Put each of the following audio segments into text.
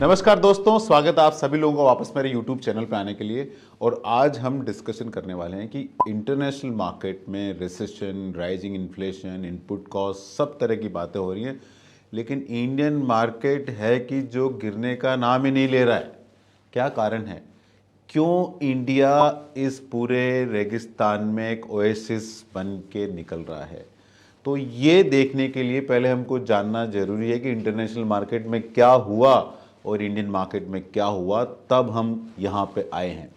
नमस्कार दोस्तों, स्वागत है आप सभी लोगों का वापस मेरे YouTube चैनल पे आने के लिए। और आज हम डिस्कशन करने वाले हैं कि इंटरनेशनल मार्केट में recession, rising inflation, input cost, सब तरह की बातें हो रही हैं, लेकिन इंडियन मार्केट है कि जो गिरने का नाम ही नहीं ले रहा है। क्या कारण है? क्यों इंडिया इस पूरे रेगिस्तान में एक ओएसिस बन के निकल रहा है? तो ये देखने के लिए पहले हमको जानना जरूरी है कि इंटरनेशनल मार्केट में क्या हुआ और इंडियन मार्केट में क्या हुआ, तब हम यहाँ पे आए हैं।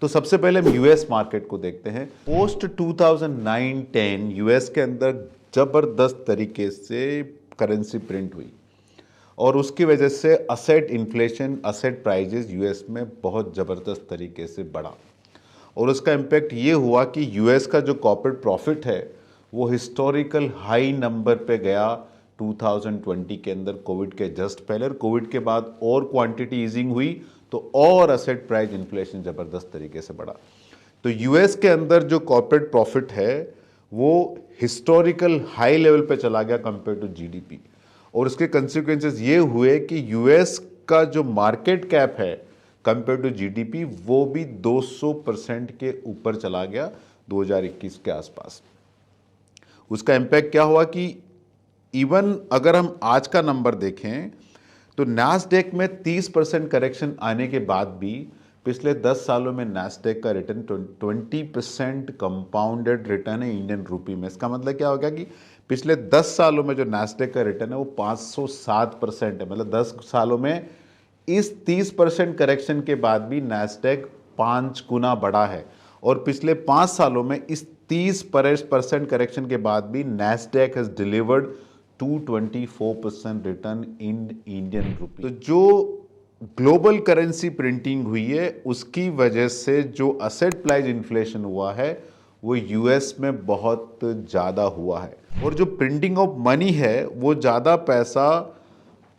तो सबसे पहले हम यूएस मार्केट को देखते हैं। पोस्ट 2009-10 यूएस के अंदर जबरदस्त तरीके से करेंसी प्रिंट हुई और उसकी वजह से asset inflation, asset prices US में बहुत ज़बरदस्त तरीके से बढ़ा। और उसका इम्पैक्ट ये हुआ कि यूएस का जो कॉर्पोरेट प्रॉफिट है वो हिस्टोरिकल हाई नंबर पे गया 2020 के अंदर, कोविड के जस्ट पहले। और कोविड के बाद और क्वांटिटी ईजिंग हुई तो और असेट प्राइस इन्फ्लेशन ज़बरदस्त तरीके से बढ़ा। तो यूएस के अंदर जो कॉर्पोरेट प्रॉफिट है वो हिस्टोरिकल हाई लेवल पे चला गया कंपेयर टू जीडीपी। और उसके कंसिक्वेंसेस ये हुए कि यूएस का जो मार्केट कैप है कंपेयर टू जीडीपी वो भी 200% के ऊपर चला गया 2021 के आसपास। उसका इम्पैक्ट क्या हुआ कि इवन अगर हम आज का नंबर देखें तो नैस्डैक में 30% करेक्शन आने के बाद भी पिछले 10 सालों में नैस्डैक का रिटर्न 20% कंपाउंडेड रिटर्न है इंडियन रूपी में। इसका मतलब क्या हो गया कि पिछले 10 सालों में जो नैस्डैक का रिटर्न है वो 507% है। मतलब 10 सालों में इस 30% करेक्शन के बाद भी नैस्डैक 5 गुना बढ़ा है। और पिछले 5 सालों में इस 30% करेक्शन के बाद भी Nasdaq has delivered 224% return in Indian rupee. तो जो ग्लोबल करेंसी प्रिंटिंग हुई है उसकी वजह से जो असेट प्राइस इन्फ्लेशन हुआ है वो यूएस में बहुत ज़्यादा हुआ है। और जो प्रिंटिंग ऑफ मनी है वो ज़्यादा पैसा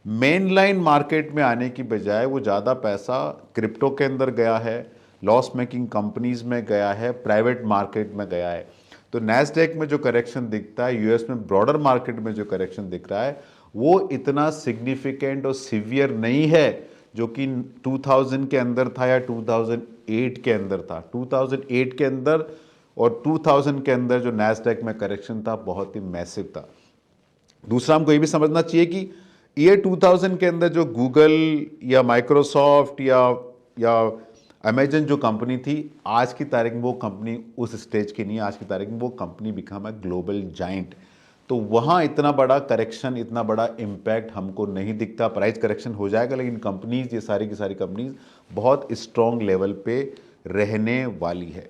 मेन लाइन मार्केट में आने की बजाय वो ज़्यादा पैसा क्रिप्टो के अंदर गया है, लॉस मेकिंग कंपनीज में गया है, प्राइवेट मार्केट में गया है। तो नैस्डैक में जो करेक्शन दिखता है, यूएस में ब्रॉडर मार्केट में जो करेक्शन दिख रहा है वो इतना सिग्निफिकेंट और सीवियर नहीं है जो कि 2000 के अंदर था या 2008 के अंदर था। 2008 के अंदर और 2000 के अंदर जो नैस्डैक में करेक्शन था बहुत ही मैसिव था। दूसरा हमको ये भी समझना चाहिए कि ईयर 2000 के अंदर जो गूगल या माइक्रोसॉफ्ट या अमेजन जो कंपनी थी, आज की तारीख में वो कंपनी उस स्टेज की नहीं है। आज की तारीख में वो कंपनी बिकम है ग्लोबल जाइंट। तो वहाँ इतना बड़ा करेक्शन, इतना बड़ा इम्पैक्ट हमको नहीं दिखता। प्राइस करेक्शन हो जाएगा लेकिन कंपनीज, ये सारी की सारी कंपनीज बहुत स्ट्रॉन्ग लेवल पे रहने वाली है।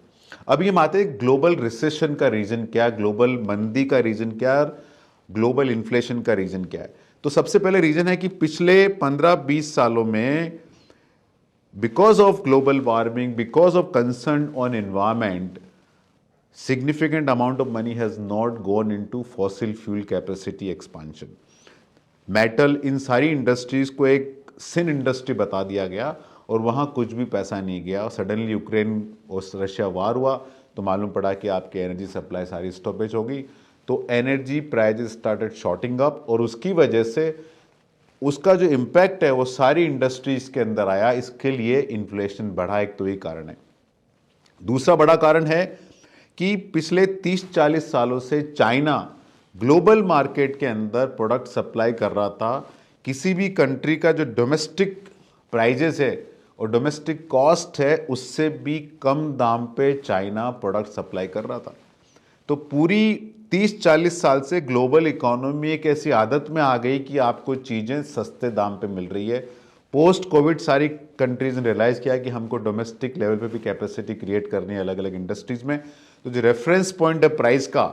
अब ये बात है ग्लोबल रिसेशन का रीज़न क्या, ग्लोबल मंदी का रीज़न क्या, ग्लोबल इन्फ्लेशन का रीज़न क्या है। तो सबसे पहले रीज़न है कि पिछले 15-20 सालों में because of global warming, because of concern on environment, significant amount of money has not gone into fossil fuel capacity expansion. Metal, इन सारी इंडस्ट्रीज को एक सिन इंडस्ट्री बता दिया गया और वहाँ कुछ भी पैसा नहीं गया। सडनली यूक्रेन और रशिया वार हुआ तो मालूम पड़ा कि आपकी एनर्जी सप्लाई सारी स्टॉपेज हो गई। तो energy prices started shorting up और उसकी वजह से उसका जो इम्पैक्ट है वो सारी इंडस्ट्रीज के अंदर आया। इसके लिए इन्फ्लेशन बढ़ा, एक तो ये कारण है। दूसरा बड़ा कारण है कि पिछले 30-40 सालों से चाइना ग्लोबल मार्केट के अंदर प्रोडक्ट सप्लाई कर रहा था। किसी भी कंट्री का जो डोमेस्टिक प्राइजेस है और डोमेस्टिक कॉस्ट है उससे भी कम दाम पे चाइना प्रोडक्ट सप्लाई कर रहा था। तो पूरी 30-40 साल से ग्लोबल इकोनॉमी एक ऐसी आदत में आ गई कि आपको चीज़ें सस्ते दाम पे मिल रही है। पोस्ट कोविड सारी कंट्रीज ने रियलाइज़ किया कि हमको डोमेस्टिक लेवल पे भी कैपेसिटी क्रिएट करनी है अलग अलग इंडस्ट्रीज में। तो जो रेफरेंस पॉइंट है प्राइस का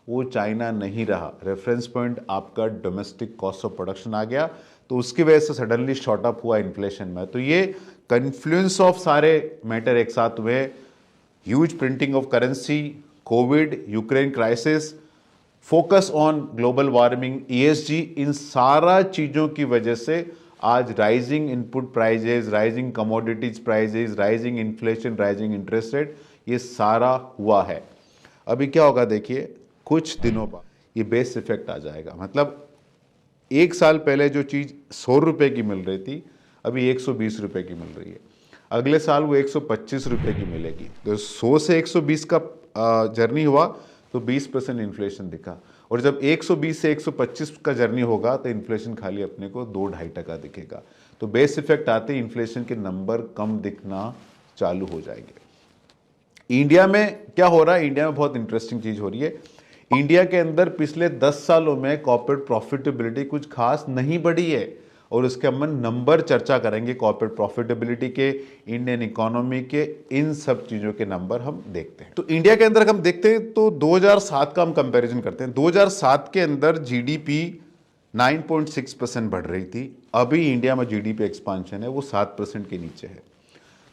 वो चाइना नहीं रहा, रेफरेंस पॉइंट आपका डोमेस्टिक कॉस्ट ऑफ प्रोडक्शन आ गया। तो उसकी वजह से सडनली शॉर्ट अप हुआ इन्फ्लेशन में। तो ये कन्फ्लुएंस ऑफ सारे मैटर एक साथ हुए, huge printing of currency, covid, Ukraine crisis, focus on global warming, ESG, इन सारा चीज़ों की वजह से आज rising input prices, rising commodities prices, rising inflation, rising interest rate, ये सारा हुआ है। अभी क्या होगा देखिए, कुछ दिनों बाद ये बेस इफेक्ट आ जाएगा। मतलब एक साल पहले जो चीज़ 100 रुपये की मिल रही थी अभी 120 रुपए की मिल रही है। अगले साल वो 125 रुपए की मिलेगी। तो 100 से 120 का जर्नी हुआ तो 20% इन्फ्लेशन दिखा, और जब 120 से 125 का जर्नी होगा तो इन्फ्लेशन खाली अपने को 2-2.5% दिखेगा। तो बेस इफेक्ट आते ही इन्फ्लेशन के नंबर कम दिखना चालू हो जाएंगे। इंडिया में क्या हो रहा है? इंडिया में बहुत इंटरेस्टिंग चीज हो रही है। इंडिया के अंदर पिछले 10 सालों में कॉर्पोरेट प्रॉफिटेबिलिटी कुछ खास नहीं बढ़ी है, और उसके हम नंबर चर्चा करेंगे कॉर्पोरेट प्रॉफिटेबिलिटी के, इंडियन इकोनॉमी के, इन सब चीज़ों के नंबर हम देखते हैं। तो इंडिया के अंदर हम देखते हैं तो 2007 का हम कंपैरिजन करते हैं। 2007 के अंदर जीडीपी 9.6% बढ़ रही थी। अभी इंडिया में जीडीपी एक्सपांशन है वो 7% के नीचे है।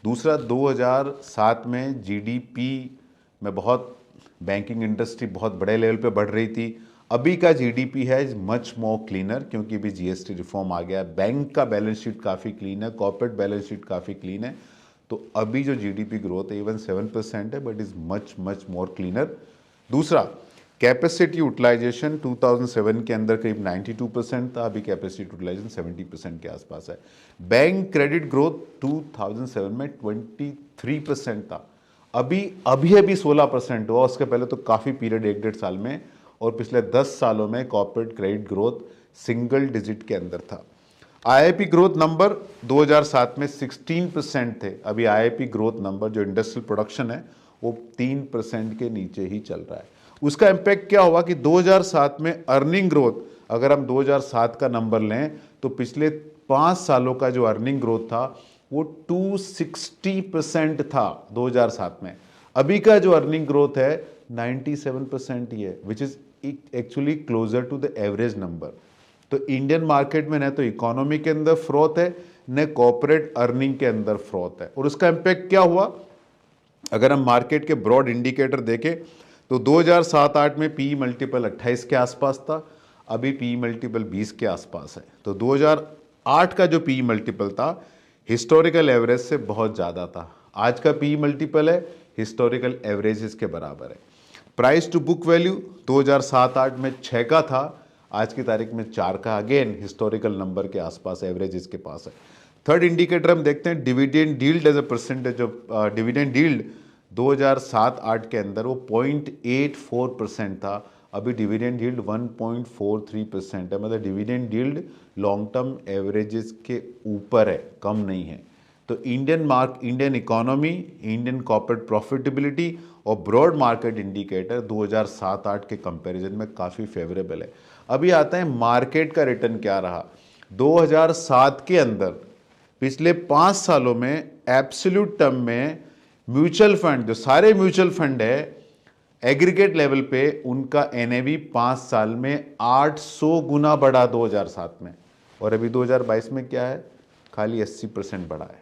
दूसरा, 2007 में जीडीपी में बहुत बैंकिंग इंडस्ट्री बहुत बड़े लेवल पे बढ़ रही थी। अभी का जीडीपी है मच मोर क्लीनर, क्योंकि अभी जीएसटी रिफॉर्म आ गया है, बैंक का बैलेंस शीट काफ़ी क्लीन है, कॉर्पोरेट बैलेंस शीट काफ़ी क्लीन है। तो अभी जो जीडीपी ग्रोथ है इवन 7% है, but is much much more cleaner. दूसरा, कैपेसिटी यूटिलाइजेशन 2007 के अंदर करीब 92% था, अभी कैपेसिटी यूटिलाइजेशन 70% के आसपास है। बैंक क्रेडिट ग्रोथ 2007 में 23% था, अभी 16% हुआ। उसके पहले तो काफ़ी पीरियड 1-1.5 साल में, और पिछले 10 सालों में corporate credit growth single digit के अंदर था। आईआईपी ग्रोथ नंबर 2007 में 16% थे, अभी आईआईपी ग्रोथ नंबर जो इंडस्ट्रियल प्रोडक्शन है वो 3% के नीचे ही चल रहा है। उसका इम्पैक्ट क्या हुआ कि 2007 में अर्निंग ग्रोथ, अगर हम 2007 का नंबर लें तो पिछले 5 सालों का जो अर्निंग ग्रोथ था वो 260% था 2007 में। अभी का जो अर्निंग ग्रोथ है 97% ही है, which is actually closer to the average number. तो इंडियन मार्केट में न तो इकोनॉमी के अंदर फ्रोथ है, न कॉर्पोरेट अर्निंग के अंदर फ्रोथ है। और उसका इम्पैक्ट क्या हुआ? अगर हम मार्केट के ब्रॉड इंडिकेटर देखें तो 2007-8 में पी मल्टीपल 28 के आसपास था, अभी पी मल्टीपल 20 के आसपास है। तो 2008 का जो पी मल्टीपल था हिस्टोरिकल एवरेज से बहुत ज़्यादा था। आज का पी मल्टीपल है हिस्टोरिकल एवरेजेस के बराबर है। प्राइस टू बुक वैल्यू 2007-8 में 6 का था, आज की तारीख में 4 का, अगेन हिस्टोरिकल नंबर के आसपास एवरेजेस के पास है। थर्ड इंडिकेटर हम देखते हैं dividend yield as a percentage of dividend yield. 2007-8 के अंदर वो 0.84% था, अभी डिविडेंड यील्ड 1.43% है। मतलब dividend yield long term averages के ऊपर है, कम नहीं है। तो Indian economy, Indian corporate profitability और ब्रॉड मार्केट इंडिकेटर 2007-8 के कंपैरिजन में काफ़ी फेवरेबल है। अभी आता है मार्केट का रिटर्न क्या रहा। 2007 के अंदर पिछले 5 सालों में एब्सोल्यूट टर्म में म्यूचुअल फंड, जो सारे म्यूचुअल फंड है एग्रीगेट लेवल पे, उनका एनएवी 5 साल में 800 गुना बढ़ा 2007 में, और अभी 2022 में क्या है? खाली 80% बढ़ा है।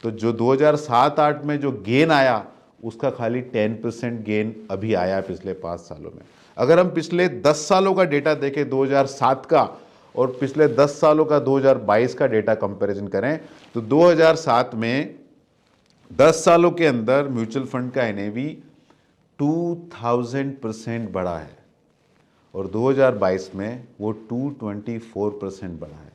तो जो 2007-8 में जो गेन आया उसका खाली 10% गेन अभी आया पिछले 5 सालों में। अगर हम पिछले 10 सालों का डेटा देखें 2007 का, और पिछले 10 सालों का 2022 का डेटा कंपैरिजन करें तो 2007 में 10 सालों के अंदर म्यूचुअल फंड का एनएवी 2000% बढ़ा है, और 2022 में वो 224% बढ़ा है।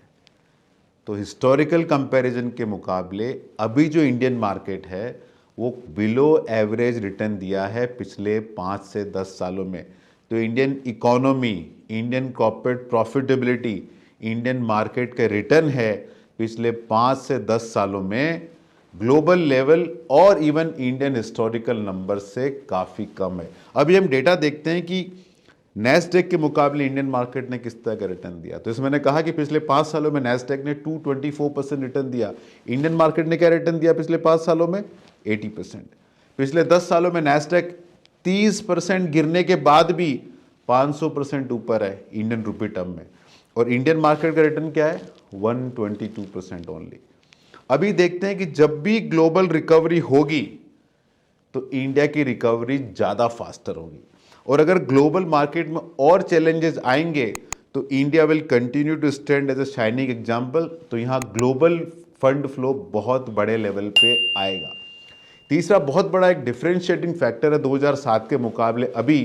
तो हिस्टोरिकल कंपैरिजन के मुकाबले अभी जो इंडियन मार्केट है वो बिलो एवरेज रिटर्न दिया है पिछले 5 से 10 सालों में। तो Indian economy, Indian corporate profitability, Indian market का रिटर्न है पिछले 5 से 10 सालों में ग्लोबल लेवल और इवन इंडियन हिस्टोरिकल नंबर से काफ़ी कम है। अभी हम डेटा देखते हैं कि नैस्डैक के मुकाबले इंडियन मार्केट ने किस तरह का रिटर्न दिया। तो इसमें मैंने कहा कि पिछले 5 सालों में नैस्डैक ने 224% रिटर्न दिया। इंडियन मार्केट ने क्या रिटर्न दिया पिछले 5 सालों में? 80%। पिछले 10 सालों में नैस्डैक 30% गिरने के बाद भी 500% ऊपर है इंडियन रुपी टर्म में, और इंडियन मार्केट का रिटर्न क्या है? 122% ओनली। अभी देखते हैं कि जब भी ग्लोबल रिकवरी होगी तो इंडिया की रिकवरी ज़्यादा फास्टर होगी, और अगर ग्लोबल मार्केट में और चैलेंजेस आएंगे तो India will continue to stand as a shining example. तो यहाँ ग्लोबल फंड फ्लो बहुत बड़े लेवल पे आएगा। तीसरा बहुत बड़ा एक डिफरेंशिएटिंग फैक्टर है 2007 के मुकाबले अभी,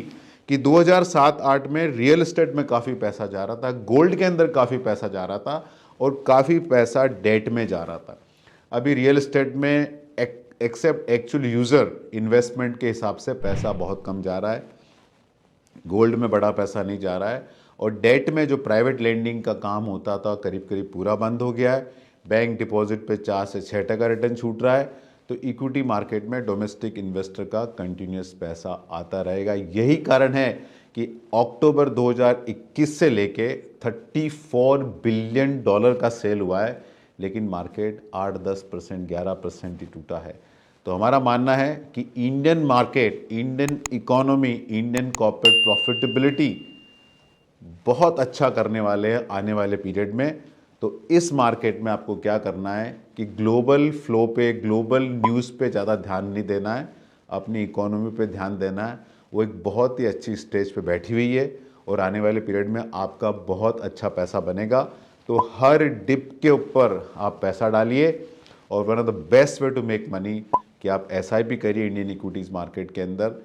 कि 2007-8 में रियल एस्टेट में काफ़ी पैसा जा रहा था, गोल्ड के अंदर काफ़ी पैसा जा रहा था, और काफ़ी पैसा डेट में जा रहा था। अभी रियल एस्टेट में एक्सेप्ट एक्चुअल यूज़र इन्वेस्टमेंट के हिसाब से पैसा बहुत कम जा रहा है, गोल्ड में बड़ा पैसा नहीं जा रहा है, और डेट में जो प्राइवेट लेंडिंग का काम होता था करीब करीब पूरा बंद हो गया है। बैंक डिपॉजिट पे 4 से 6% रिटर्न छूट रहा है। तो इक्विटी मार्केट में डोमेस्टिक इन्वेस्टर का कंटिन्यूस पैसा आता रहेगा। यही कारण है कि अक्टूबर 2021 से लेके 34 बिलियन डॉलर का सेल हुआ है, लेकिन मार्केट 8-10%, 11% ही टूटा है। तो हमारा मानना है कि Indian market, Indian economy, Indian corporate profitability बहुत अच्छा करने वाले हैं आने वाले पीरियड में। तो इस मार्केट में आपको क्या करना है कि ग्लोबल फ्लो पे, ग्लोबल न्यूज़ पे ज़्यादा ध्यान नहीं देना है, अपनी इकोनॉमी पे ध्यान देना है। वो एक बहुत ही अच्छी स्टेज पे बैठी हुई है और आने वाले पीरियड में आपका बहुत अच्छा पैसा बनेगा। तो हर डिप के ऊपर आप पैसा डालिए, और one of the best way to make money कि आप SIP करिए इंडियन इक्विटीज़ मार्केट के अंदर।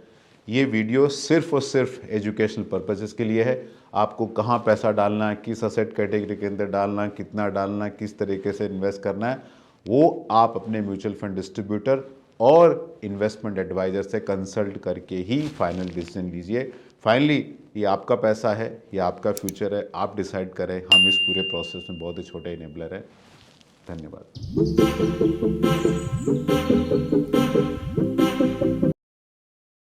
ये वीडियो सिर्फ और सिर्फ एजुकेशनल पर्पसेस के लिए है। आपको कहाँ पैसा डालना है, किस असेट कैटेगरी के अंदर डालना है, कितना डालना है, किस तरीके से इन्वेस्ट करना है, वो आप अपने म्यूचुअल फंड डिस्ट्रीब्यूटर और इन्वेस्टमेंट एडवाइज़र से कंसल्ट करके ही फाइनल डिसीजन लीजिए। फाइनली ये आपका पैसा है, ये आपका फ्यूचर है, आप डिसाइड करें। हम इस पूरे प्रोसेस में बहुत ही छोटे इनेबलर हैं। धन्यवाद।